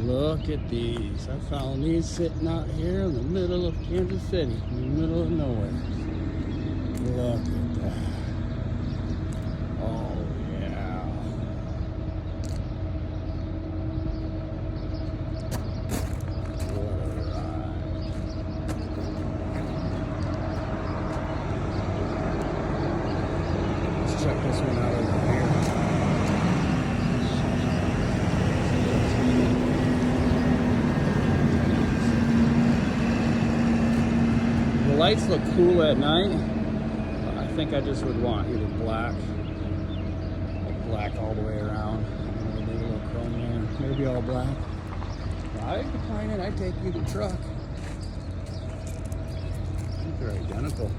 Look at these. I found these sitting out here in the middle of Kansas City, in the middle of nowhere. Look at that. Oh, yeah. What a ride. Let's check this one out over here. The lights look cool at night. I think I just would want either black all the way around. Maybe a little chrome there. Maybe all black. I'd decline it. I'd take either truck. I think they're identical.